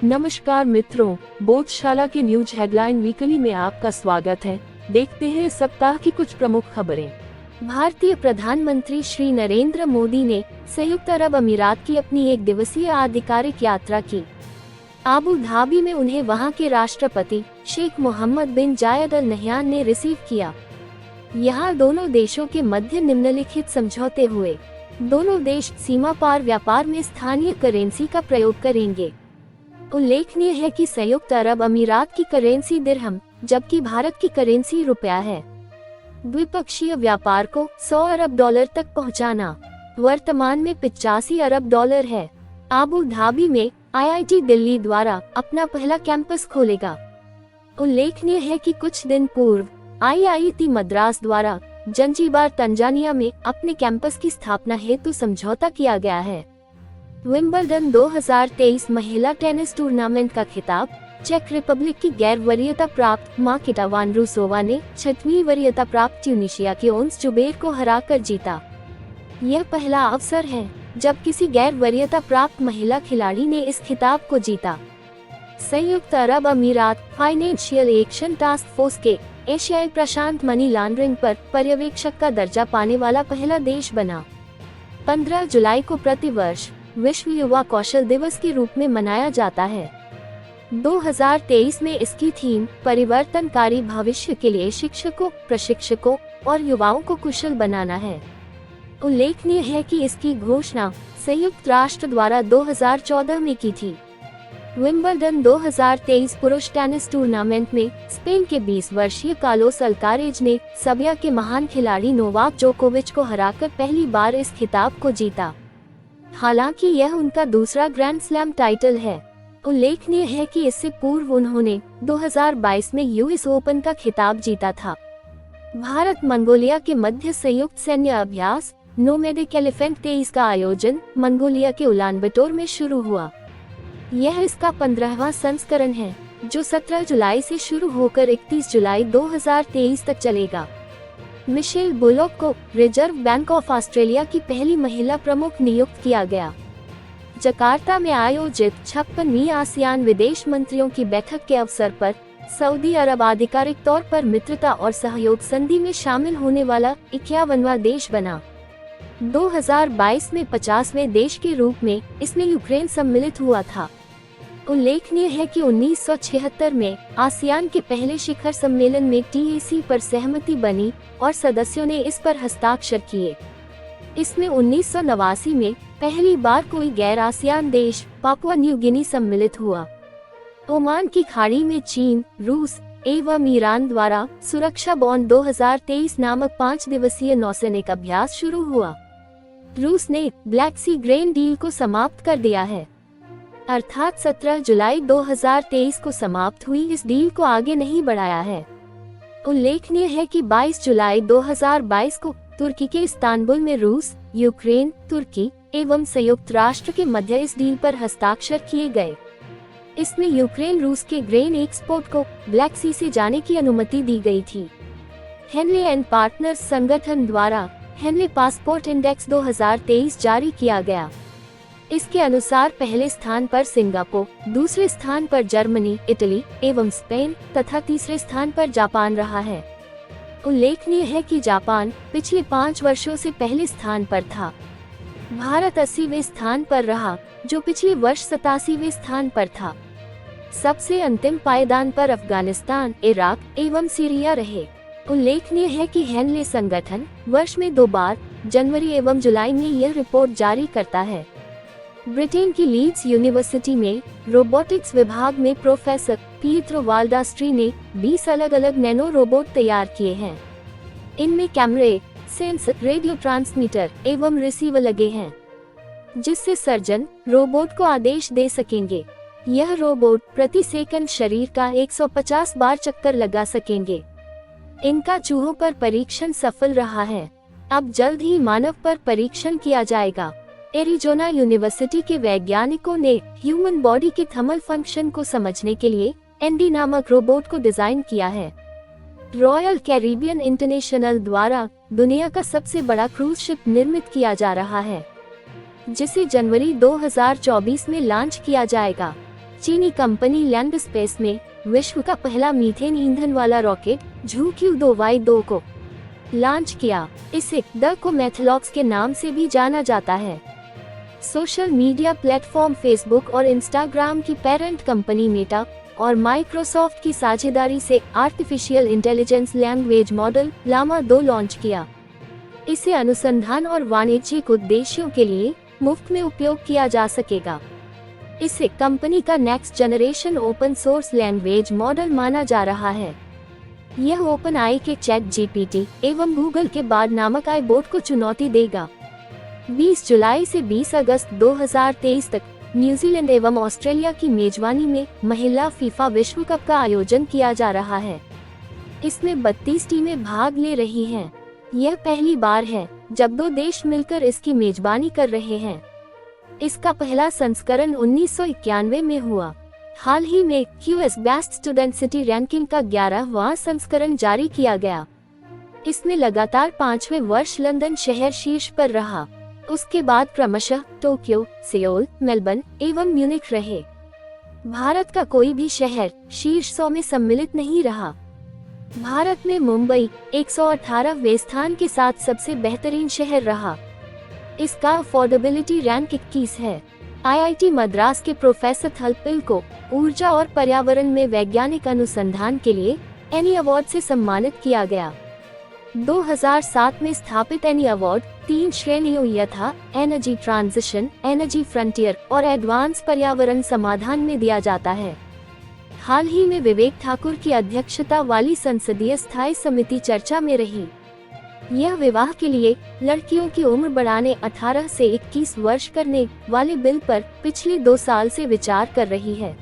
नमस्कार मित्रों, बोधशाला के न्यूज हेडलाइन वीकली में आपका स्वागत है। देखते हैं इस सप्ताह की कुछ प्रमुख खबरें। भारतीय प्रधानमंत्री श्री नरेंद्र मोदी ने संयुक्त अरब अमीरात की अपनी 1 दिवसीय आधिकारिक यात्रा की। आबू धाबी में उन्हें वहां के राष्ट्रपति शेख मोहम्मद बिन जायद अल नहयान ने रिसीव किया। यहां दोनों देशों के मध्य निम्नलिखित समझौते हुए। दोनों देश सीमा पार व्यापार में स्थानीय करेंसी का प्रयोग करेंगे। उल्लेखनीय है कि संयुक्त अरब अमीरात की करेंसी दिरहम, जबकि भारत की करेंसी रुपया है। द्विपक्षीय व्यापार को 100 अरब डॉलर तक पहुंचाना वर्तमान में 85 अरब डॉलर है। आबू धाबी में IIT दिल्ली द्वारा अपना पहला कैंपस खोलेगा। उल्लेखनीय है कि कुछ दिन पूर्व IIT मद्रास द्वारा जंजीबार तंजानिया में अपने कैंपस की स्थापना हेतु समझौता किया गया है। विंबलडन 2023 महिला टेनिस टूर्नामेंट का खिताब चेक रिपब्लिक की गैर वरीयता प्राप्त मार्केटा वानरूसोवा ने 6वीं वरीयता प्राप्त ट्यूनीशिया की ओंस जुबेर को हराकर जीता। यह पहला अवसर है जब किसी गैर वरीयता प्राप्त महिला खिलाड़ी ने इस खिताब को जीता। संयुक्त अरब अमीरात फाइनेंशियल एक्शन टास्क फोर्स के एशियाई प्रशांत मनी लॉन्ड्रिंग पर पर्यवेक्षक का दर्जा पाने वाला पहला देश बना। 15 जुलाई को प्रतिवर्ष विश्व युवा कौशल दिवस के रूप में मनाया जाता है। 2023 में इसकी थीम परिवर्तनकारी भविष्य के लिए शिक्षकों, प्रशिक्षकों और युवाओं को कुशल बनाना है। उल्लेखनीय है कि इसकी घोषणा संयुक्त राष्ट्र द्वारा 2014 में की थी। विंबलडन 2023 पुरुष टेनिस टूर्नामेंट में स्पेन के 20 वर्षीय कार्लोस अल्कारेज ने सर्बिया के महान खिलाड़ी नोवाक जोकोविच को हराकर पहली बार इस खिताब को जीता। हालांकि यह उनका दूसरा ग्रैंड स्लैम टाइटल है। उल्लेखनीय है कि इससे पूर्व उन्होंने 2022 में US ओपन का खिताब जीता था। भारत मंगोलिया के मध्य संयुक्त सैन्य अभ्यास नोमैडिक एलिफेंट 23 का आयोजन मंगोलिया के उलानबटोर में शुरू हुआ। यह इसका 15वां संस्करण है, जो 17 जुलाई से शुरू होकर 31 जुलाई 2023 तक चलेगा। मिशेल बुलोक को रिजर्व बैंक ऑफ ऑस्ट्रेलिया की पहली महिला प्रमुख नियुक्त किया गया। जकार्ता में आयोजित 56वीं आसियान विदेश मंत्रियों की बैठक के अवसर पर सऊदी अरब आधिकारिक तौर पर मित्रता और सहयोग संधि में शामिल होने वाला 51वां देश बना। 2022 में 50वें देश के रूप में इसमें यूक्रेन सम्मिलित हुआ था। उल्लेखनीय है कि 1976 में आसियान के पहले शिखर सम्मेलन में TAC पर सहमति बनी और सदस्यों ने इस पर हस्ताक्षर किए। इसमें 1989 में पहली बार कोई गैर आसियान देश पापुआ न्यू गिनी सम्मिलित हुआ। ओमान की खाड़ी में चीन, रूस एवं ईरान द्वारा सुरक्षा बॉन्ड 2023 नामक 5 दिवसीय नौसैनिक अभ्यास शुरू हुआ। रूस ने ब्लैक सी ग्रेन डील को समाप्त कर दिया है, अर्थात 17 जुलाई 2023 को समाप्त हुई इस डील को आगे नहीं बढ़ाया है। उल्लेखनीय है कि 22 जुलाई 2022 को तुर्की के इस्तांबुल में रूस, यूक्रेन, तुर्की एवं संयुक्त राष्ट्र के मध्य इस डील पर हस्ताक्षर किए गए। इसमें यूक्रेन रूस के ग्रेन एक्सपोर्ट को ब्लैक सी से जाने की अनुमति दी गई थी। हेनले एंड पार्टनर्स संगठन द्वारा हेनले पासपोर्ट इंडेक्स 2023 जारी किया गया। इसके अनुसार पहले स्थान पर सिंगापुर, दूसरे स्थान पर जर्मनी, इटली एवं स्पेन तथा तीसरे स्थान पर जापान रहा है। उल्लेखनीय है कि जापान पिछले 5 वर्षों से पहले स्थान पर था। भारत 80वें स्थान पर रहा, जो पिछले वर्ष 87वें स्थान पर था। सबसे अंतिम पायदान पर अफगानिस्तान, इराक एवं सीरिया रहे। उल्लेखनीय है कि हेनले संगठन वर्ष में 2 बार जनवरी एवं जुलाई में यह रिपोर्ट जारी करता है। ब्रिटेन की लीड्स यूनिवर्सिटी में रोबोटिक्स विभाग में प्रोफेसर पीट्रो वाल्डास्ट्री ने 20 अलग अलग नैनो रोबोट तैयार किए हैं। इनमें कैमरे, सेंसर, रेडियो ट्रांसमीटर एवं रिसीवर लगे हैं, जिससे सर्जन रोबोट को आदेश दे सकेंगे। यह रोबोट प्रति सेकंड शरीर का 150 बार चक्कर लगा सकेंगे। इनका चूहों पर परीक्षण सफल रहा है। अब जल्द ही मानव पर परीक्षण किया जाएगा। एरिजोना यूनिवर्सिटी के वैज्ञानिकों ने ह्यूमन बॉडी के थर्मल फंक्शन को समझने के लिए एंडी नामक रोबोट को डिजाइन किया है। रॉयल कैरिबियन इंटरनेशनल द्वारा दुनिया का सबसे बड़ा क्रूज शिप निर्मित किया जा रहा है, जिसे जनवरी 2024 में लॉन्च किया जाएगा। चीनी कंपनी लैंड स्पेस में विश्व का पहला मीथेन ईंधन वाला रॉकेट ZhuQ-2Y2 को लॉन्च किया। इसे द कोमेथलॉक्स के नाम से भी जाना जाता है। सोशल मीडिया प्लेटफॉर्म फेसबुक और इंस्टाग्राम की पेरेंट कंपनी मेटा और माइक्रोसॉफ्ट की साझेदारी से artificial intelligence language model Llama 2 launch किया। इसे अनुसंधान और वाणिज्यिक उद्देश्यों के लिए मुफ्त में उपयोग किया जा सकेगा। इसे कंपनी का next generation open source language model माना जा रहा है। यह ओपन आई के ChatGPT एवं गूगल के बार्ड नामक आई बोट को चुनौती देगा। 20 जुलाई से 20 अगस्त 2023 तक न्यूजीलैंड एवं ऑस्ट्रेलिया की मेजबानी में महिला फीफा विश्व कप का आयोजन किया जा रहा है। इसमें 32 टीमें भाग ले रही हैं। यह पहली बार है जब 2 देश मिलकर इसकी मेजबानी कर रहे हैं। इसका पहला संस्करण 1991 में हुआ। हाल ही में QS best student city ranking का 11वां संस्करण जारी किया गया। इसमें लगातार 5वें वर्ष लंदन शहर शीर्ष पर रहा। उसके बाद क्रमशः टोक्यो, सियोल, मेलबर्न एवं म्यूनिख रहे। भारत का कोई भी शहर शीर्ष 100 में सम्मिलित नहीं रहा। भारत में मुंबई 118वें स्थान के साथ सबसे बेहतरीन शहर रहा। इसका अफोर्डेबिलिटी रैंक 21 है। IIT मद्रास के प्रोफेसर थलपिल को ऊर्जा और पर्यावरण में वैज्ञानिक अनुसंधान के लिए एनी अवार्ड से सम्मानित किया गया। 2007 में स्थापित एनी अवार्ड 3 श्रेणियों यथा एनर्जी ट्रांजिशन, एनर्जी फ्रंटियर और एडवांस पर्यावरण समाधान में दिया जाता है। हाल ही में विवेक ठाकुर की अध्यक्षता वाली संसदीय स्थायी समिति चर्चा में रही। यह विवाह के लिए लड़कियों की उम्र बढ़ाने 18 से 21 वर्ष करने वाले बिल पर पिछले 2 साल से विचार कर रही है,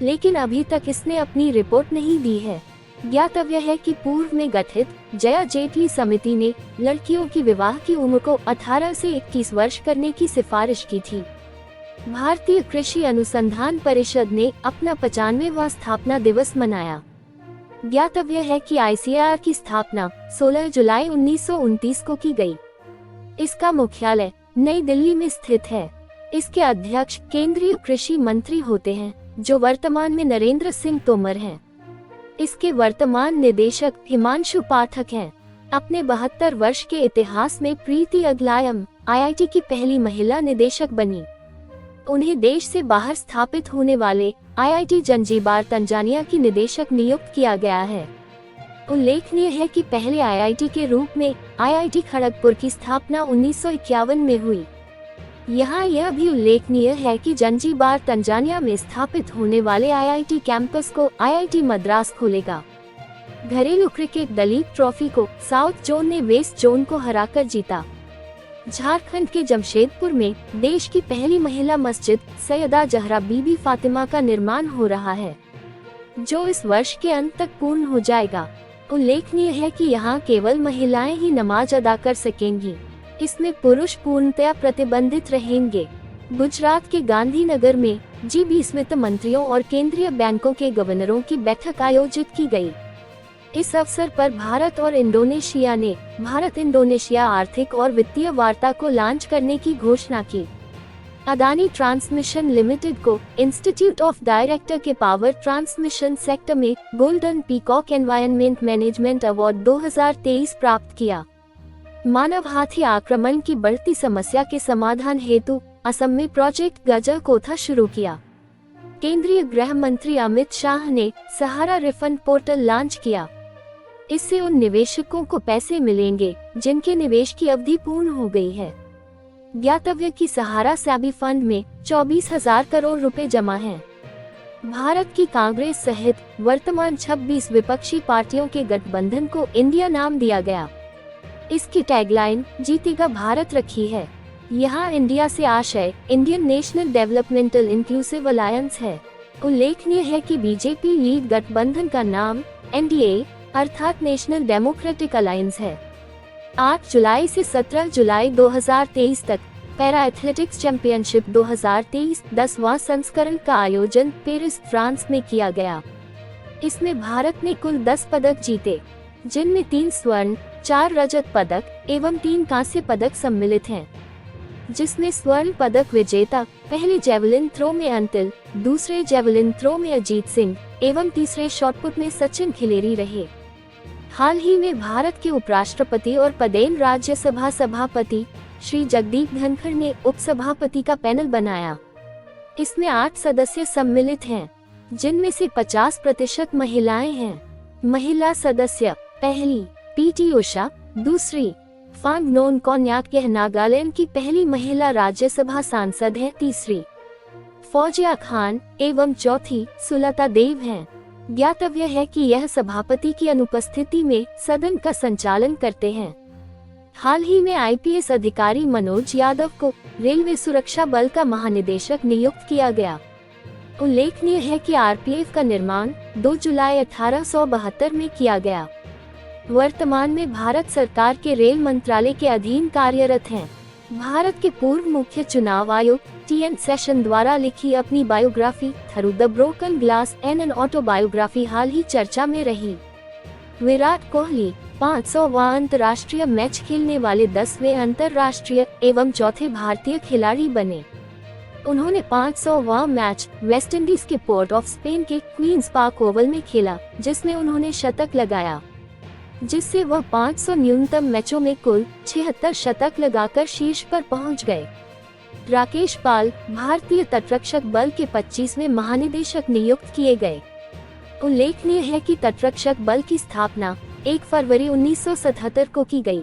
लेकिन अभी तक इसने अपनी रिपोर्ट नहीं दी है। ज्ञातव्य है कि पूर्व में गठित जया जेटली समिति ने लड़कियों की विवाह की उम्र को 18 से 21 वर्ष करने की सिफारिश की थी। भारतीय कृषि अनुसंधान परिषद ने अपना 95वां स्थापना दिवस मनाया। ज्ञातव्य है कि ICAR की स्थापना 16 जुलाई 1929 को की गई। इसका मुख्यालय नई दिल्ली में स्थित है। इसके अध्यक्ष केंद्रीय कृषि मंत्री होते हैं, जो वर्तमान में नरेंद्र सिंह तोमर हैं। इसके वर्तमान निदेशक हिमांशु पाठक हैं। अपने 72 वर्ष के इतिहास में प्रीति अग्लायम IIT की पहली महिला निदेशक बनी। उन्हें देश से बाहर स्थापित होने वाले IIT जंजीबार तंजानिया की निदेशक नियुक्त किया गया है। उल्लेखनीय है कि पहले IIT के रूप में IIT खड़गपुर की स्थापना 1951 में हुई। यहाँ यह भी उल्लेखनीय है कि जंजीबार तंजानिया में स्थापित होने वाले IIT कैंपस को IIT मद्रास खोलेगा। घरेलू क्रिकेट दलीप ट्रॉफी को साउथ जोन ने वेस्ट जोन को हराकर जीता। झारखंड के जमशेदपुर में देश की पहली महिला मस्जिद सैयदा जहरा बीबी फातिमा का निर्माण हो रहा है, जो इस वर्ष के अंत तक पूर्ण हो जाएगा। उल्लेखनीय है कि यहाँ केवल महिलाएं ही नमाज अदा कर सकेंगी। इसमें पुरुष पूर्णतया प्रतिबंधित रहेंगे। गुजरात के गांधीनगर में G20 वित्त मंत्रियों और केंद्रीय बैंकों के गवर्नरों की बैठक आयोजित की गई। इस अवसर पर भारत और इंडोनेशिया ने भारत इंडोनेशिया आर्थिक और वित्तीय वार्ता को लॉन्च करने की घोषणा की। अदानी ट्रांसमिशन लिमिटेड को इंस्टीट्यूट ऑफ डायरेक्टर के पावर ट्रांसमिशन सेक्टर में golden peacock environment management award 2023 प्राप्त किया। मानव हाथी आक्रमण की बढ़ती समस्या के समाधान हेतु असम में प्रोजेक्ट गजर कोथा शुरू किया। केंद्रीय गृह मंत्री अमित शाह ने सहारा रिफंड पोर्टल लॉन्च किया। इससे उन निवेशकों को पैसे मिलेंगे जिनके निवेश की अवधि पूर्ण हो गई है। ज्ञातव्य की सहारा सैबी फंड में 24,000 करोड़ रुपए जमा हैं। भारत की कांग्रेस सहित वर्तमान 26 विपक्षी पार्टियों के गठबंधन को इंडिया नाम दिया गया। इसकी टैगलाइन जीतेगा भारत रखी है। यहाँ इंडिया से आशय Indian national developmental inclusive alliance है। उल्लेखनीय है कि बीजेपी लीड गठबंधन का नाम NDA अर्थात नेशनल डेमोक्रेटिक अलायंस है। 8 जुलाई से 17 जुलाई 2023 तक पैरा एथलेटिक्स चैंपियनशिप 2023 10वां संस्करण का आयोजन पेरिस, फ्रांस में किया गया। इसमें भारत ने कुल 10 पदक जीते, जिनमें 3 स्वर्ण, 4 रजत पदक एवं 3 कांस्य पदक सम्मिलित हैं। जिसमें स्वर्ण पदक विजेता पहले जेवलिन थ्रो में अंतिल, दूसरे जेवलिन थ्रो में अजीत सिंह एवं तीसरे शॉटपुट में सचिन खिलेरी रहे। हाल ही में भारत के उपराष्ट्रपति और पदेन राज्यसभा सभापति श्री जगदीप धनखड़ ने उपसभापति का पैनल बनाया। इसमें 8 सदस्य सम्मिलित हैं, जिनमें से 50% महिलाएं हैं। महिला सदस्य पहली पीटी उषा, दूसरी फांगनोन कोन्याक, यह नागालैंड की पहली महिला राज्यसभा सांसद है, तीसरी फौजिया खान एवं चौथी सुलता देव हैं। ज्ञातव्य है कि यह सभापति की अनुपस्थिति में सदन का संचालन करते हैं। हाल ही में आईपीएस अधिकारी मनोज यादव को रेलवे सुरक्षा बल का महानिदेशक नियुक्त किया गया। उल्लेखनीय है कि आरपीएफ का निर्माण 2 जुलाई 1872 में किया गया। वर्तमान में भारत सरकार के रेल मंत्रालय के अधीन कार्यरत हैं। भारत के पूर्व मुख्य चुनाव आयुक्त टीएन सेशन द्वारा लिखी अपनी biography through the broken glass an autobiography हाल ही चर्चा में रही। विराट कोहली 500वां अंतर्राष्ट्रीय मैच खेलने वाले 10वें अंतर्राष्ट्रीय एवं चौथे भारतीय खिलाड़ी बने। उन्होंने 500वां मैच वेस्टइंडीज के पोर्ट ऑफ स्पेन के क्वींस पार्क ओवल में खेला, जिसमें उन्होंने शतक लगाया, जिससे वह 500 न्यूनतम मैचों में कुल 76 शतक लगाकर शीर्ष पर पहुंच गए। राकेश पाल भारतीय तटरक्षक बल के 25वें महानिदेशक नियुक्त किए गए। उल्लेखनीय है कि तटरक्षक बल की स्थापना 1 फरवरी 1977 को की गई।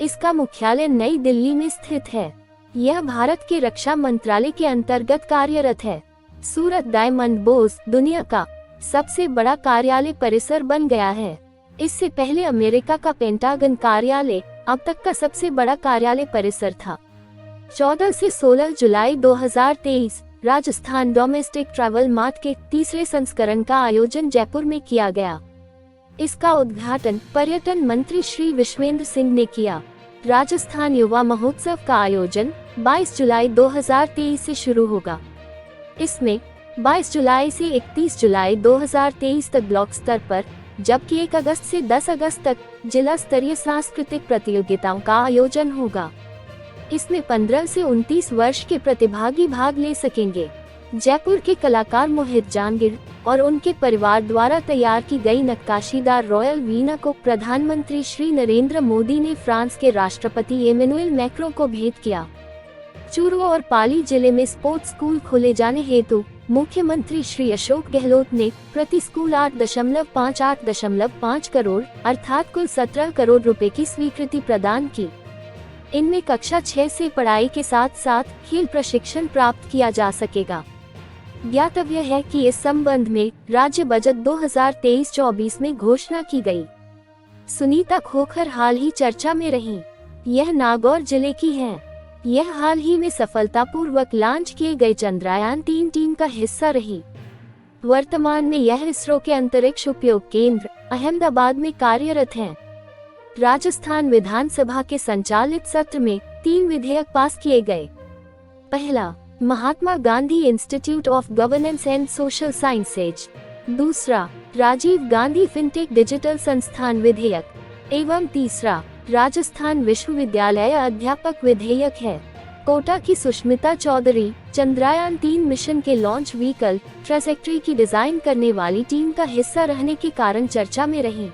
इसका मुख्यालय नई दिल्ली में स्थित है। यह भारत के रक्षा मंत्रालय के अंतर्गत कार्यरत है। सूरत डायमंड बोर्स दुनिया का सबसे बड़ा कार्यालय परिसर बन गया है। इससे पहले अमेरिका का पेंटागन कार्यालय अब तक का सबसे बड़ा कार्यालय परिसर था। 14 से 16 जुलाई 2023 राजस्थान डोमेस्टिक ट्रैवल मार्ट के तीसरे संस्करण का आयोजन जयपुर में किया गया। इसका उद्घाटन पर्यटन मंत्री श्री विश्वेंद्र सिंह ने किया। राजस्थान युवा महोत्सव का आयोजन 22 जुलाई 2023 से शुरू होगा। इसमें 22 जुलाई से 31 जुलाई 2023 तक ब्लॉक स्तर पर, जबकि 1 अगस्त से 10 अगस्त तक जिला स्तरीय सांस्कृतिक प्रतियोगिताओं का आयोजन होगा। इसमें 15 से 29 वर्ष के प्रतिभागी भाग ले सकेंगे। जयपुर के कलाकार मोहित जांगिड़ और उनके परिवार द्वारा तैयार की गई नक्काशीदार रॉयल वीणा को प्रधानमंत्री श्री नरेंद्र मोदी ने फ्रांस के राष्ट्रपति एमेनुएल मैक्रों को भेंट किया। चूरू और पाली जिले में स्पोर्ट्स स्कूल खोले जाने हेतु मुख्यमंत्री श्री अशोक गहलोत ने प्रति स्कूल 8.58.5 करोड़ अर्थात कुल 17 करोड़ रुपए की स्वीकृति प्रदान की। इनमें कक्षा 6 से पढ़ाई के साथ साथ खेल प्रशिक्षण प्राप्त किया जा सकेगा। ज्ञातव्य है कि इस संबंध में राज्य बजट 2023-24 में घोषणा की गई। सुनीता खोखर हाल ही चर्चा में रही। यह नागौर जिले की हैं। यह हाल ही में सफलतापूर्वक लॉन्च किए गए चंद्रयान 3 टीम का हिस्सा रही। वर्तमान में यह इसरो के अंतरिक्ष उपयोग केंद्र अहमदाबाद में कार्यरत हैं। राजस्थान विधानसभा के संचालित सत्र में 3 विधेयक पास किए गए। पहला, Mahatma Gandhi institute of governance and social sciences. दूसरा, राजीव गांधी फिनटेक डिजिटल संस्थान विधेयक एवं तीसरा, राजस्थान विश्वविद्यालय अध्यापक विधेयक है। कोटा की सुष्मिता चौधरी चंद्रयान 3 मिशन के लॉन्च व्हीकल ट्रैजेक्टरी की डिजाइन करने वाली टीम का हिस्सा रहने के कारण चर्चा में रही।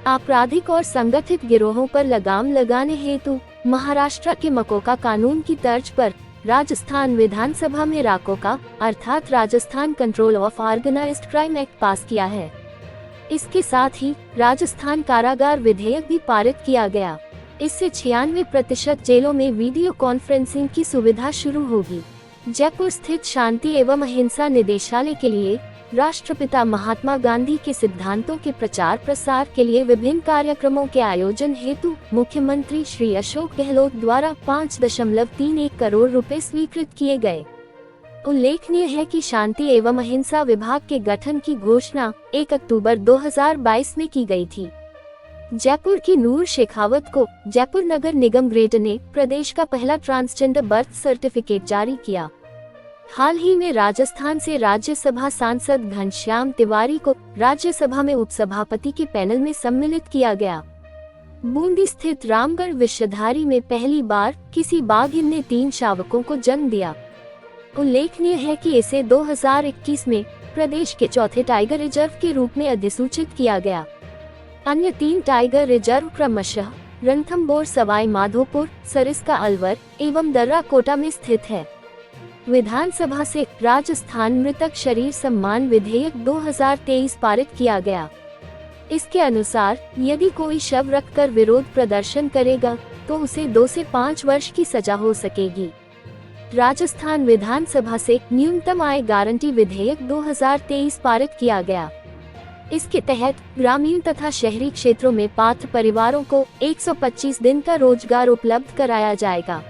आपराधिक और संगठित गिरोहों पर लगाम लगाने हेतु महाराष्ट्र के मकोका कानून की तर्ज पर राजस्थान विधानसभा में राकोका अर्थात Rajasthan control of organized crime act pass किया है। इसके साथ ही राजस्थान कारागार विधेयक भी पारित किया गया। इससे 96% जेलों में वीडियो कॉन्फ्रेंसिंग की सुविधा शुरू होगी। जयपुर स्थित शांति एवं अहिंसा निदेशालय के लिए राष्ट्रपिता महात्मा गांधी के सिद्धांतों के प्रचार प्रसार के लिए विभिन्न कार्यक्रमों के आयोजन हेतु मुख्यमंत्री श्री अशोक गहलोत द्वारा 5.31 करोड़ रुपए स्वीकृत किए गए। उल्लेखनीय है कि शांति एवं अहिंसा विभाग के गठन की घोषणा 1 अक्टूबर 2022 में की गई थी। जयपुर की नूर शेखावत को जयपुर नगर निगम ग्रेटर ने प्रदेश का पहला ट्रांसजेंडर बर्थ सर्टिफिकेट जारी किया। हाल ही में राजस्थान से राज्यसभा सांसद घनश्याम तिवारी को राज्यसभा में उपसभापति के पैनल में सम्मिलित किया गया। बूंदी स्थित रामगढ़ विषधारी में पहली बार किसी बाघिन ने 3 शावकों को जन्म दिया। उल्लेखनीय है कि इसे 2021 में प्रदेश के चौथे टाइगर रिजर्व के रूप में अधिसूचित किया गया। अन्य 3 टाइगर रिजर्व क्रमशः रणथंभौर, सवाई माधोपुर, सरिस्का अलवर एवं दर्रा कोटा में स्थित है। विधानसभा से राजस्थान मृतक शरीर सम्मान विधेयक 2023 पारित किया गया। इसके अनुसार यदि कोई शव रखकर विरोध प्रदर्शन करेगा तो उसे 2 से 5 वर्ष की सजा हो सकेगी। राजस्थान विधानसभा से न्यूनतम आय गारंटी विधेयक 2023 पारित किया गया। इसके तहत ग्रामीण तथा शहरी क्षेत्रों में पात्र परिवारों को 125 दिन का रोजगार उपलब्ध कराया जाएगा।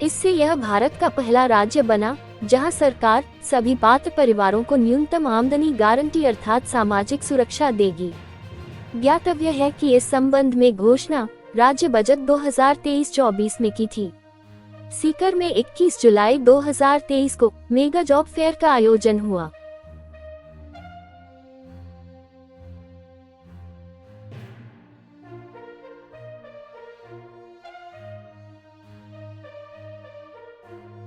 इससे यह भारत का पहला राज्य बना जहां सरकार सभी पात्र परिवारों को न्यूनतम आमदनी गारंटी अर्थात सामाजिक सुरक्षा देगी। ज्ञातव्य है कि इस संबंध में घोषणा राज्य बजट 2023-24 में की थी। सीकर में 21 जुलाई 2023 को मेगा जॉब फेयर का आयोजन हुआ।